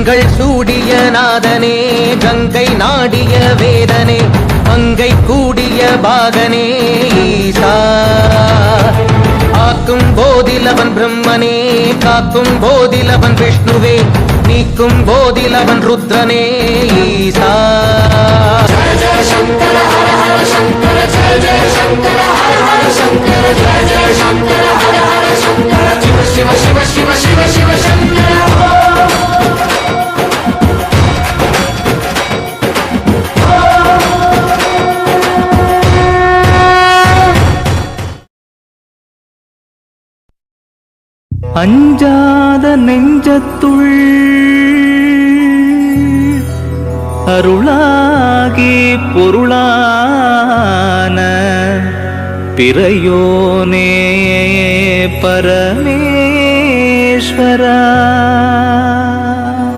திங்கள் சூடிய நாதனே கங்கை நாடிய வேதனே மங்கை கூடிய பாகனே ஈசா ஆக்கும் போதிலவன் பிரம்மனே காக்கும் போதிலவன் விஷ்ணுவே நீக்கும் போதிலவன் ருத்ரனே ஈசா ஜய ஜய சங்கர ஹர ஹர சங்கர ஜய ஜய சங்கர ஹர ஹர சங்கர ஜய ஜய சங்கர ஹர ஹர சங்கர சிவ சிவ சிவ சிவ சிவ சிவ சங்கர அஞ்சாத நெஞ்சத்துள் அருளாகி பொருளான பிறையோனே பரமேஸ்வரா